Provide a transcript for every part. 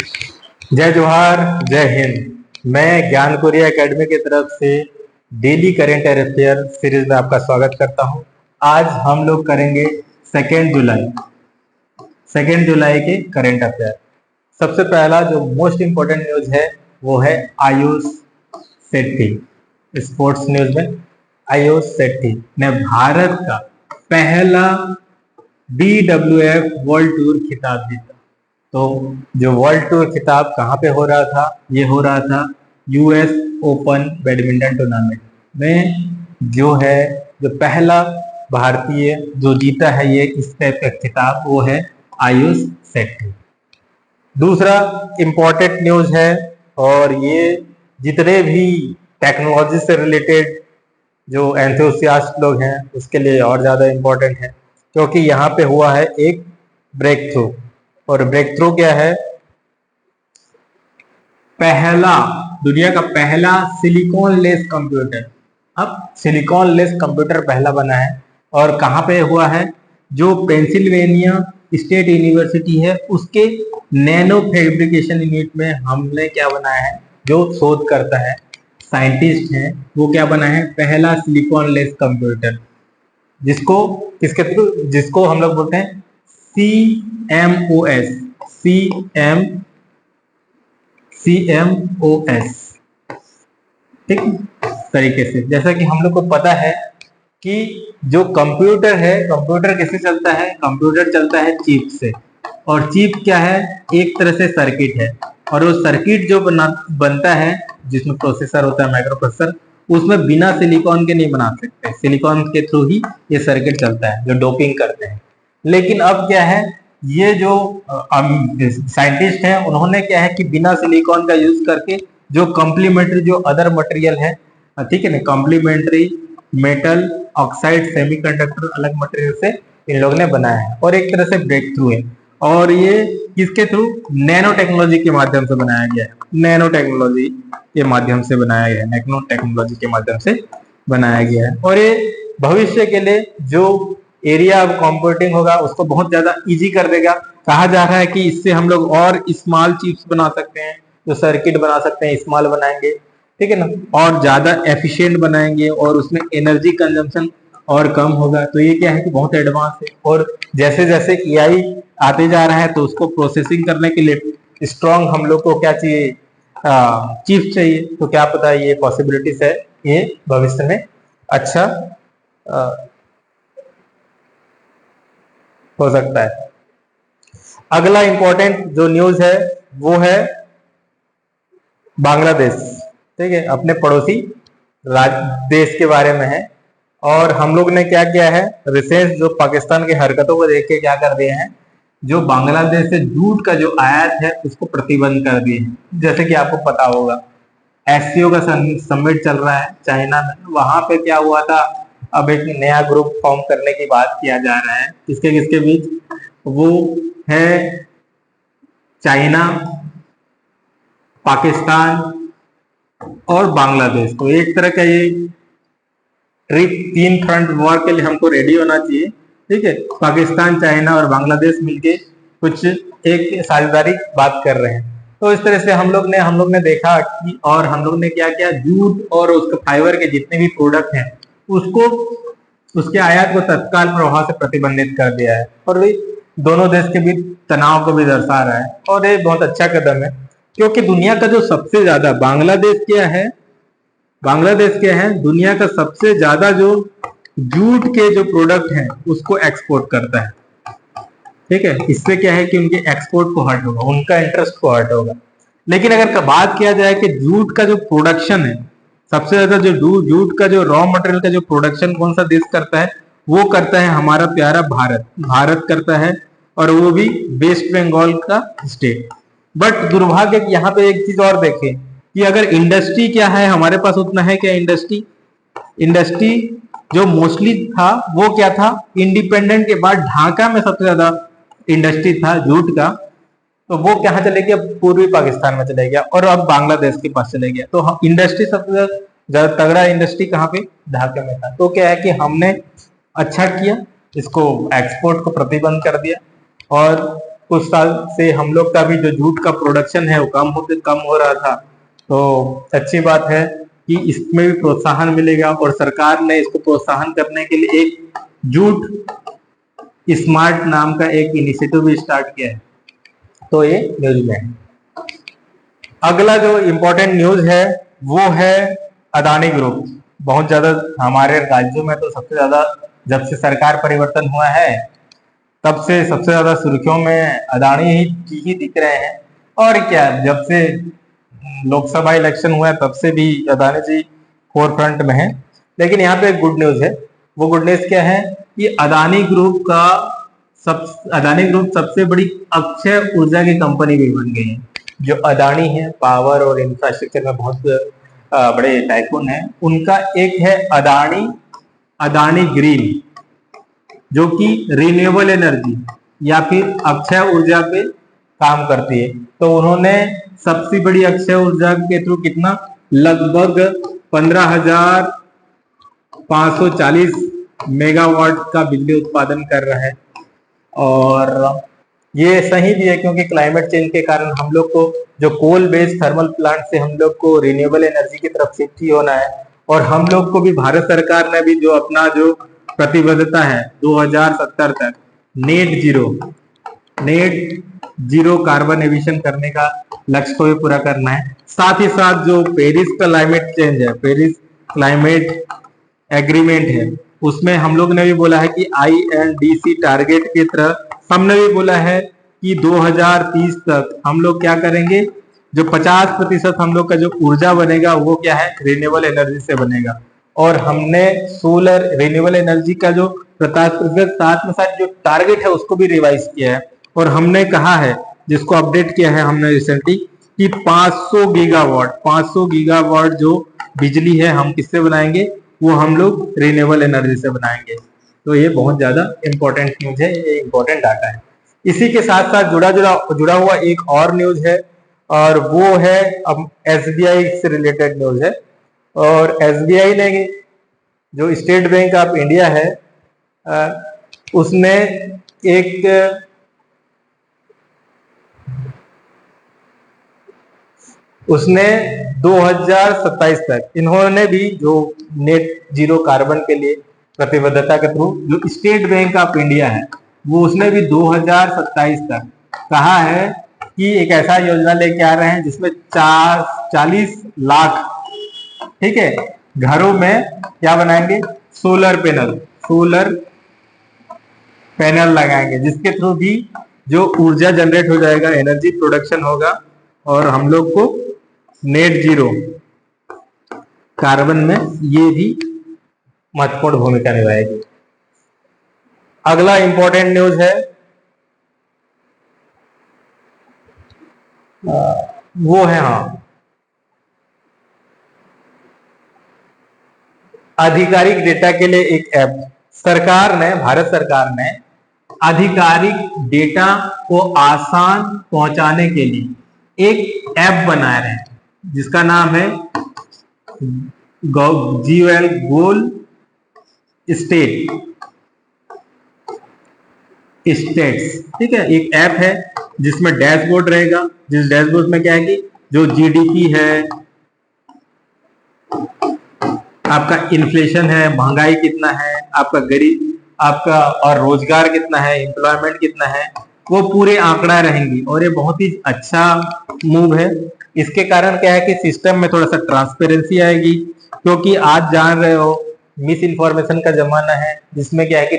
जय जोहार, जय हिंद। मैं ज्ञान कोरिया एकेडमी की तरफ से डेली करेंट अफेयर सीरीज में आपका स्वागत करता हूं। आज हम लोग करेंगे सेकेंड जुलाई के करेंट अफेयर। सबसे पहला जो मोस्ट इंपॉर्टेंट न्यूज है वो है आयुष शेट्टी। स्पोर्ट्स न्यूज में आयुष शेट्टी ने भारत का पहला BWF वर्ल्ड टूर खिताब जीता। तो जो वर्ल्ड टूर खिताब कहाँ पे हो रहा था, ये हो रहा था US ओपन बैडमिंटन टूर्नामेंट में। जो पहला भारतीय जो जीता है ये इस टाइप का खिताब वो है आयुष शेट्टी। दूसरा इम्पोर्टेंट न्यूज है, और ये जितने भी टेक्नोलॉजी से रिलेटेड जो एंथुसियास्ट लोग हैं उसके लिए और ज़्यादा इम्पोर्टेंट है, क्योंकि यहाँ पे हुआ है एक ब्रेक थ्रू। और ब्रेक थ्रू क्या है? दुनिया का पहला सिलिकॉन लेस कंप्यूटर। अब सिलिकॉन लेस कंप्यूटर पहला बना है, और कहाँ पे हुआ है? जो पेंसिल्वेनिया स्टेट यूनिवर्सिटी है उसके नैनो फैब्रिकेशन यूनिट में हमने क्या बनाया है, जो शोध करता है साइंटिस्ट है वो क्या बना है, पहला सिलिकॉन लेस कंप्यूटर, जिसको हम लोग बोलते हैं CMOS। ठीक तरीके से, जैसा कि हम लोग को पता है कि जो कंप्यूटर है, कंप्यूटर किससे चलता है? कंप्यूटर चलता है चिप से। और चिप क्या है? एक तरह से सर्किट है। और वो सर्किट जो बनता है जिसमें प्रोसेसर होता है, माइक्रो प्रोसेसर, उसमें बिना सिलिकॉन के नहीं बना सकते। सिलिकॉन के थ्रू ही ये सर्किट चलता है, जो डोपिंग करते हैं। लेकिन अब क्या है, ये जो साइंटिस्ट हैं उन्होंने क्या है कि बिना सिलिकॉन का यूज करके जो कॉम्प्लीमेंट्री जो अदर मटेरियल है, ठीक है ना, कॉम्प्लीमेंट्री मेटल ऑक्साइड सेमीकंडक्टर अलग मटेरियल से इन लोगों ने बनाया है, और एक तरह से ब्रेक थ्रू है। और ये किसके थ्रू? नैनो टेक्नोलॉजी के माध्यम से बनाया गया है। नैनो टेक्नोलॉजी के माध्यम से बनाया गया है, नैनो टेक्नोलॉजी के माध्यम से बनाया गया है। और ये भविष्य के लिए जो एरिया ऑफ कंप्यूटिंग होगा उसको बहुत ज्यादा इजी कर देगा। कहा जा रहा है कि इससे हम लोग और स्मॉल चिप्स बना सकते हैं, जो सर्किट बना सकते हैं स्मॉल बनाएंगे, ठीक है ना, और ज्यादा एफिशिएंट बनाएंगे, और उसमें एनर्जी कंजम्पशन और कम होगा। तो ये क्या है कि बहुत एडवांस है। और जैसे जैसे AI आते जा रहा है तो उसको प्रोसेसिंग करने के लिए स्ट्रॉन्ग हम लोग को क्या चाहिए? चिप चाहिए। तो क्या पता ये पॉसिबिलिटीज है, ये भविष्य में अच्छा हो सकता है। अगला इंपॉर्टेंट जो न्यूज है वो है बांग्लादेश। ठीक है, अपने पड़ोसी देश के बारे में है। और हम लोग ने क्या किया है, रिसेंट जो पाकिस्तान की हरकतों को देख के क्या कर दिए हैं, जो बांग्लादेश से जूट का जो आयात है उसको प्रतिबंध कर दिए हैं। जैसे कि आपको पता होगा SCO का समिट चल रहा है चाइना में, वहां पे क्या हुआ था, अब एक नया ग्रुप फॉर्म करने की बात किया जा रहा है। किसके किसके बीच? वो है चाइना, पाकिस्तान और बांग्लादेश। तो एक तरह का ये ट्रिप 3 फ्रंट वॉर के लिए हमको रेडी होना चाहिए। ठीक है, पाकिस्तान, चाइना और बांग्लादेश मिलके कुछ एक साझेदारी बात कर रहे हैं। तो इस तरह से हम लोग ने देखा कि, और हम लोग ने क्या किया, जूट और उसके फाइबर के जितने भी प्रोडक्ट हैं उसको, उसके आयात को तत्काल प्रभाव से प्रतिबंधित कर दिया है। और वही दोनों देश के बीच तनाव को भी दर्शा रहा है, और ये बहुत अच्छा कदम है। क्योंकि दुनिया का जो सबसे ज्यादा बांग्लादेश क्या है, दुनिया का सबसे ज्यादा जो जूट के जो प्रोडक्ट हैं उसको एक्सपोर्ट करता है। ठीक है, इससे क्या है कि उनके एक्सपोर्ट को हर्ट होगा, उनका इंटरेस्ट को हर्ट होगा। लेकिन अगर बात किया जाए कि जूट का जो प्रोडक्शन है, सबसे ज्यादा जो जूट का जो रॉ मटेरियल का जो प्रोडक्शन कौन सा देश करता है, वो करता है हमारा प्यारा भारत करता है, और वो भी वेस्ट बंगाल का स्टेट। बट दुर्भाग्य कि यहाँ पे एक चीज और देखें कि अगर इंडस्ट्री क्या है, हमारे पास उतना है क्या? इंडस्ट्री जो मोस्टली था वो क्या था, इंडिपेंडेंट के बाद ढाका में सबसे ज्यादा इंडस्ट्री था जूट का। तो वो कहाँ चले गया? पूर्वी पाकिस्तान में चले गया, और अब बांग्लादेश के पास चले गया। तो इंडस्ट्री सबसे ज्यादा तगड़ा इंडस्ट्री कहाँ पे? ढाका में था। तो क्या है कि हमने अच्छा किया, इसको एक्सपोर्ट को प्रतिबंध कर दिया। और कुछ साल से हम लोग का भी जो जूट का प्रोडक्शन है वो कम हो रहा था। तो अच्छी बात है कि इसमें भी प्रोत्साहन मिलेगा, और सरकार ने इसको प्रोत्साहन करने के लिए एक जूट स्मार्ट नाम का एक इनिशिएटिव भी स्टार्ट किया है। तो ये न्यूज में है। अगला जो इम्पोर्टेंट न्यूज है वो है अदानी ग्रुप। बहुत ज्यादा हमारे राज्यों में तो सबसे ज्यादा, जब से सरकार परिवर्तन हुआ है तब से सबसे ज्यादा सुर्खियों में अदानी ही दिख रहे हैं। और क्या, जब से लोकसभा इलेक्शन हुआ है तब से भी अदानी जी फोर फ्रंट में है। लेकिन यहाँ पे एक गुड न्यूज है। वो गुड न्यूज क्या है कि अदानी ग्रुप सबसे बड़ी अक्षय ऊर्जा की कंपनी भी बन गई है। जो अदानी है, पावर और इंफ्रास्ट्रक्चर में बहुत बड़े टाइकून है, उनका एक है अदानी ग्रीन, जो कि रिन्यूएबल एनर्जी या फिर अक्षय ऊर्जा पे काम करती है। तो उन्होंने सबसे बड़ी अक्षय ऊर्जा के थ्रू कितना, लगभग 15,540 मेगावाट का बिजली उत्पादन कर रहा है। और ये सही भी है, क्योंकि क्लाइमेट चेंज के कारण हम लोग को जो कोल बेस्ड थर्मल प्लांट से हम लोग को रिन्यूएबल एनर्जी की तरफ शिफ्ट ही होना है। और हम लोग को भी भारत सरकार ने भी जो अपना जो प्रतिबद्धता है 2070 तक नेट जीरो कार्बन एमिशन करने का लक्ष्य को भी पूरा करना है। साथ ही साथ जो पेरिस क्लाइमेट एग्रीमेंट है, उसमें हम लोग ने भी बोला है कि INDC टारगेट की तरह हमने भी बोला है कि 2030 तक हम लोग क्या करेंगे, जो 50% हम लोग का जो ऊर्जा बनेगा वो क्या है, रिन्यूएबल एनर्जी से बनेगा। और हमने सोलर रिन्यूएबल एनर्जी का जो 50% साथ में साथ जो टारगेट है उसको भी रिवाइज किया है। और हमने कहा है, जिसको अपडेट किया है हमने रिसेंटली, कि 500 गीगावाट जो बिजली है हम किससे बनाएंगे, वो हम लोग रिन्यूएबल एनर्जी से बनाएंगे। तो ये बहुत ज्यादा इंपॉर्टेंट न्यूज है, ये इंपॉर्टेंट डाटा है। इसी के साथ साथ जुड़ा हुआ एक और न्यूज है, और वो है अब SBI से रिलेटेड न्यूज है। और SBI ने, जो स्टेट बैंक ऑफ इंडिया है, उसने 2027 तक इन्होंने भी जो नेट जीरो कार्बन के लिए प्रतिबद्धता के थ्रू जो स्टेट बैंक ऑफ इंडिया है, वो उसने भी 2027 तक कहा है कि एक ऐसा योजना लेके आ रहे हैं जिसमें 40 लाख, ठीक है, घरों में क्या बनाएंगे, सोलर पैनल लगाएंगे, जिसके थ्रू भी जो ऊर्जा जनरेट हो जाएगा, एनर्जी प्रोडक्शन होगा, और हम लोग को नेट जीरो कार्बन में ये भी महत्वपूर्ण भूमिका निभाएगी। अगला इंपॉर्टेंट न्यूज है वो है आधिकारिक डेटा के लिए एक ऐप। भारत सरकार ने आधिकारिक डेटा को आसान पहुंचाने के लिए एक ऐप बना रहे हैं, जिसका नाम है GOAL स्टेट्स, ठीक है। एक ऐप है जिसमें डैशबोर्ड रहेगा, जिस डैशबोर्ड में क्या है कि जो GDP है, आपका इन्फ्लेशन है, महंगाई कितना है, आपका और रोजगार कितना है, एम्प्लॉयमेंट कितना है, वो पूरे आंकड़ा रहेंगी। और ये बहुत ही अच्छा मूव है। इसके कारण क्या है कि सिस्टम में थोड़ा सा ट्रांसपेरेंसी आएगी, क्योंकि आज जान रहे हो मिस इन्फॉर्मेशन का जमाना है, जिसमें क्या है कि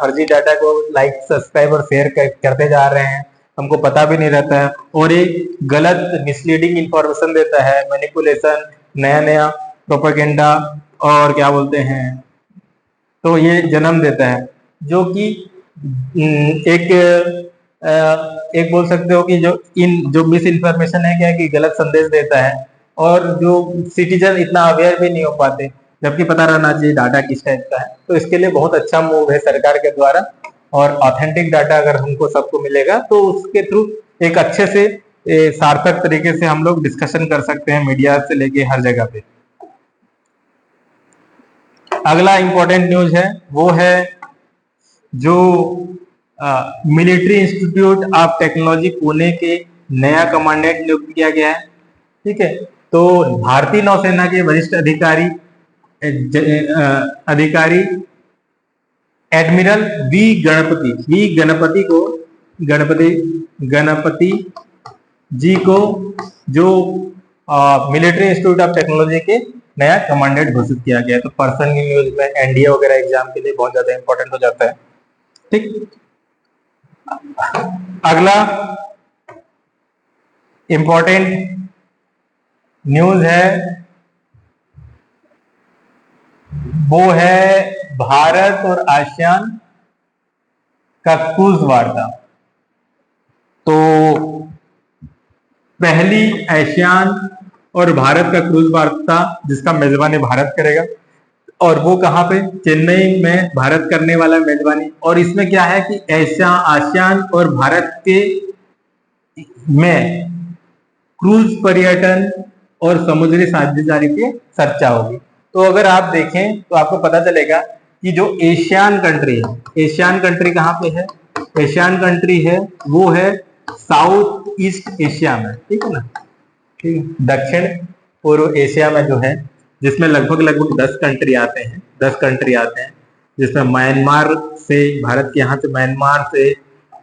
फर्जी डाटा को लाइक, सब्सक्राइब और शेयर करते जा रहे हैं, हमको पता भी नहीं रहता है, और ये गलत मिसलीडिंग इंफॉर्मेशन देता है, मैनिपुलेशन, नया प्रोपेगेंडा और क्या बोलते हैं, तो ये जन्म देता है, जो कि एक बोल सकते हो कि जो मिस इन्फॉर्मेशन है, क्या है कि गलत संदेश देता है, और जो सिटीजन इतना अवेयर भी नहीं हो पाते, जबकि पता रहना चाहिए डाटा किस टाइप का है। तो इसके लिए बहुत अच्छा मूव है सरकार के द्वारा, और ऑथेंटिक डाटा अगर हमको सबको मिलेगा तो उसके थ्रू एक अच्छे से सार्थक तरीके से हम लोग डिस्कशन कर सकते हैं, मीडिया से लेके हर जगह पे। अगला इंपॉर्टेंट न्यूज है वो है जो military institute of technology Pune के नया कमांडेंट नियुक्त किया गया है। ठीक है, तो भारतीय नौसेना के वरिष्ठ अधिकारी एडमिरल गणपति जी को जो मिलिट्री इंस्टीट्यूट ऑफ टेक्नोलॉजी के नया कमांडेंट घोषित किया गया है। तो पर्सन की न्यूज में एनडीए वगैरह एग्जाम के लिए बहुत ज्यादा इंपॉर्टेंट हो जाता है। ठीक, अगला इंपॉर्टेंट न्यूज है वो है भारत और आसियान का क्रूज वार्ता। तो पहली आसियान और भारत का क्रूज वार्ता जिसका मेजबानी भारत करेगा, और वो कहाँ पे, चेन्नई में भारत करने वाला मेजबानी। और इसमें क्या है कि आसियान और भारत के में क्रूज पर्यटन और समुद्री साझेदारी की चर्चा होगी। तो अगर आप देखें तो आपको पता चलेगा कि जो एशियन कंट्री है, एशियन कंट्री कहाँ पे है, एशियन कंट्री है वो है साउथ ईस्ट एशिया में। ठीक है ना, ठीक है, दक्षिण पूर्व एशिया में जो है, जिसमें लगभग 10 कंट्री आते हैं, 10 कंट्री आते हैं, जिसमें म्यांमार से, भारत के यहाँ से म्यांमार से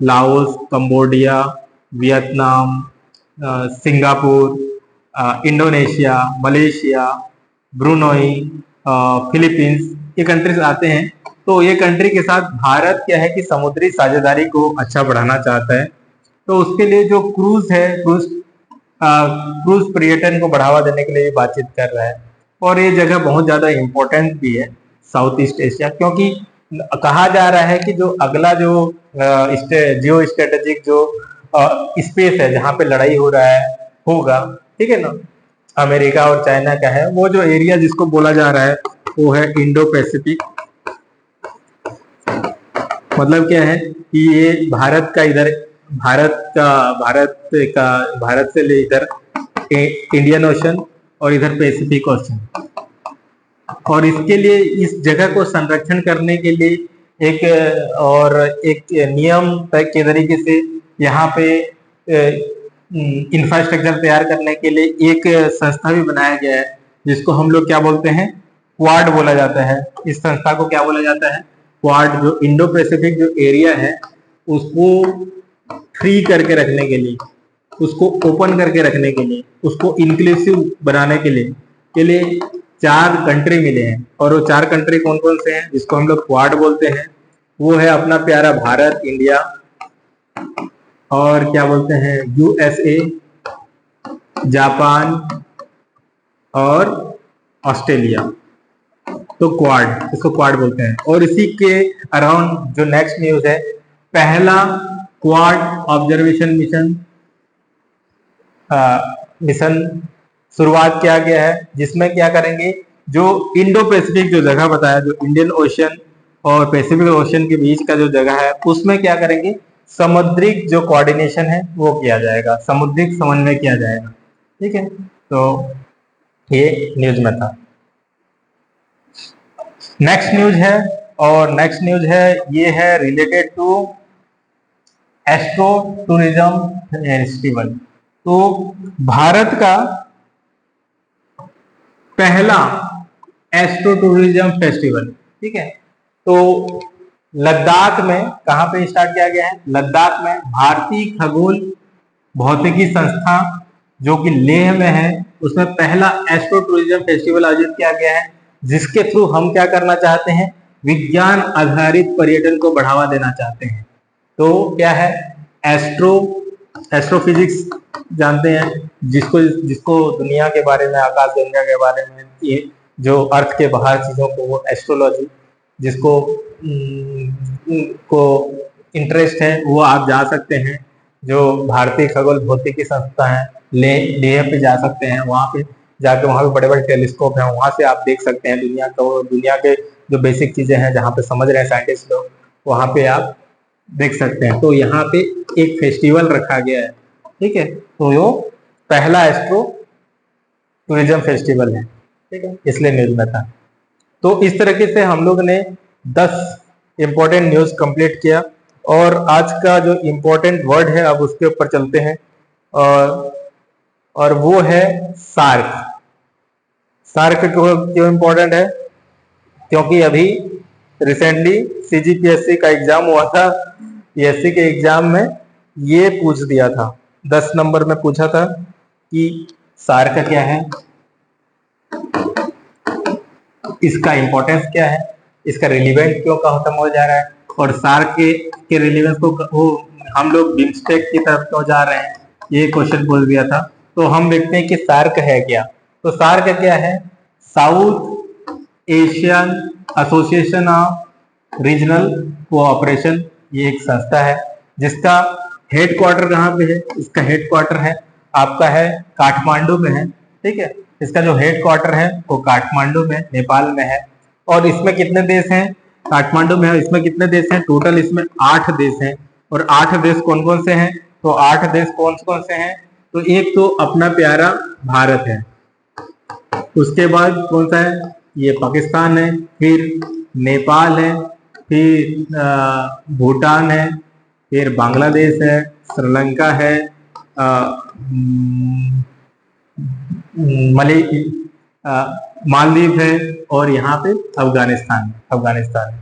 Laos, Cambodia, Vietnam, Singapore, Indonesia, Malaysia, Brunei, Philippines, ये कंट्रीज आते हैं। तो ये कंट्री के साथ भारत क्या है कि समुद्री साझेदारी को अच्छा बढ़ाना चाहता है। तो उसके लिए जो क्रूज है, क्रूज पर्यटन को बढ़ावा देने के लिए बातचीत कर रहा है। और ये जगह बहुत ज्यादा इंपॉर्टेंट भी है साउथ ईस्ट एशिया, क्योंकि कहा जा रहा है कि जो अगला जो जियो स्ट्रेटेजिक जो स्पेस है जहाँ पे लड़ाई हो रहा है होगा, ठीक है ना, अमेरिका और चाइना का है, वो जो एरिया जिसको बोला जा रहा है वो है इंडो पैसिफिक। मतलब क्या है कि ये भारत से ले इधर इंडियन ओशन और इधर पैसिफिक ओशन। और इसके लिए इस जगह को संरक्षण करने के लिए एक नियम तय के तरीके से यहाँ पे इंफ्रास्ट्रक्चर तैयार करने के लिए एक संस्था भी बनाया गया है, जिसको हम लोग क्या बोलते हैं, क्वाड बोला जाता है। इस संस्था को क्या बोला जाता है, क्वाड। जो इंडो पैसिफिक जो एरिया है उसको फ्री करके रखने के लिए, उसको ओपन करके रखने के लिए, उसको इंक्लूसिव बनाने के लिए 4 कंट्री मिले हैं। और वो 4 कंट्री कौन कौन से हैं, जिसको हम लोग क्वाड बोलते हैं, वो है अपना प्यारा भारत, इंडिया, और क्या बोलते हैं यूएसए, जापान और ऑस्ट्रेलिया। तो क्वाड, इसको क्वाड बोलते हैं। और इसी के अराउंड जो नेक्स्ट न्यूज है, पहला क्वाड ऑब्जर्वेशन मिशन शुरुआत किया गया है, जिसमें क्या करेंगे, जो इंडो पैसिफिक जो जगह बताया, जो इंडियन ओशन और पैसिफिक ओशन के बीच का जो जगह है, उसमें क्या करेंगे, समुद्रिक जो कोऑर्डिनेशन है वो किया जाएगा, समुद्रिक समन्वय किया जाएगा। ठीक है, तो ये न्यूज में था। नेक्स्ट न्यूज है, और नेक्स्ट न्यूज है ये है related to astro tourism festival. तो भारत का पहला एस्ट्रो टूरिज्म फेस्टिवल, ठीक है, तो लद्दाख में, कहां पे स्टार्ट किया गया है, लद्दाख में भारतीय खगोल भौतिकी संस्था जो कि लेह में है, उसमें पहला एस्ट्रो टूरिज्म फेस्टिवल आयोजित किया गया है, जिसके थ्रू हम क्या करना चाहते हैं, विज्ञान आधारित पर्यटन को बढ़ावा देना चाहते हैं। तो क्या है, एस्ट्रोफिजिक्स जानते हैं, जिसको दुनिया के बारे में, आकाश गंगा के बारे में, ये जो अर्थ के बाहर चीजों को, वो एस्ट्रोलॉजी, जिसको को इंटरेस्ट है वो आप जा सकते हैं। जो भारतीय खगोल भौतिकी संस्था है, लेह पे जा सकते हैं, वहां पे जाके वहां पे बड़े बड़े टेलीस्कोप हैं, वहां से आप देख सकते हैं दुनिया के जो बेसिक चीजें हैं, जहाँ पे समझ रहे हैं साइंटिस्ट लोग, वहां पे आप देख सकते हैं। तो यहाँ पे एक फेस्टिवल रखा गया है, ठीक है, तो वो पहला एस्ट्रो टूरिज्म फेस्टिवल है, ठीक है, इसलिए न्यूज में था। तो इस तरीके से हम लोग ने 10 इंपॉर्टेंट न्यूज कंप्लीट किया, और आज का जो इम्पोर्टेंट वर्ड है अब उसके ऊपर चलते हैं, और वो है सार्क। सार्क क्यों इम्पोर्टेंट है? क्योंकि अभी रिसेंटली सीजीपीएससी का एग्जाम हुआ था, पीएससी के एग्जाम में ये पूछ दिया था, 10 नंबर में पूछा था कि सार्क क्या है, इसका इंपॉर्टेंस क्या है, इसका रिलीवेंट क्यों का खत्म हो जा रहा है, और सार्क के रिलीवेंस को हम लोग बिम्स्टेक की तरफ क्यों जा रहे हैं, ये क्वेश्चन पूछ दिया था। तो हम देखते हैं कि सार्क है क्या। तो सार्क क्या है? South Asian association of regional cooperation. ये एक संस्था है जिसका हेडक्वार्टर कहाँ पे है? इसका हेडक्वार्टर है आपका है काठमांडू में है, ठीक है। इसका जो हेडक्वार्टर है वो काठमांडू में नेपाल में है। और इसमें कितने देश हैं? काठमांडू में है, इसमें कितने देश हैं? टोटल इसमें 8 देश हैं। और 8 देश कौन कौन से हैं? तो 8 देश कौन कौन से हैं? तो एक तो अपना प्यारा भारत है, उसके बाद कौन सा है? ये पाकिस्तान है, फिर नेपाल है, फिर भूटान है, फिर बांग्लादेश है, श्रीलंका है, मालदीव है, और यहाँ पे अफगानिस्तान है।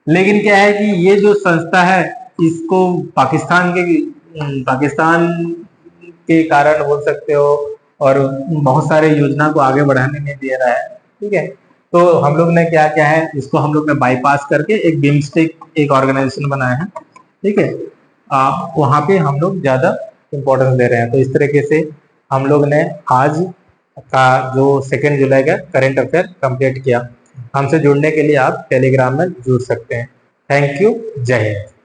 लेकिन क्या है कि ये जो संस्था है इसको पाकिस्तान के कारण बोल सकते हो, और बहुत सारे योजना को आगे बढ़ाने में दे रहा है, ठीक है। तो हम लोग ने क्या क्या है, इसको हम लोग ने बाईपास करके एक बिम्स्टेक एक ऑर्गेनाइजेशन बनाया है, ठीक है। वहाँ पे हम लोग ज्यादा इम्पोर्टेंस दे रहे हैं। तो इस तरीके से हम लोग ने आज का जो 2 जुलाई का करंट अफेयर कंप्लीट किया। हमसे जुड़ने के लिए आप टेलीग्राम में जुड़ सकते हैं। थैंक यू, जय हिंद।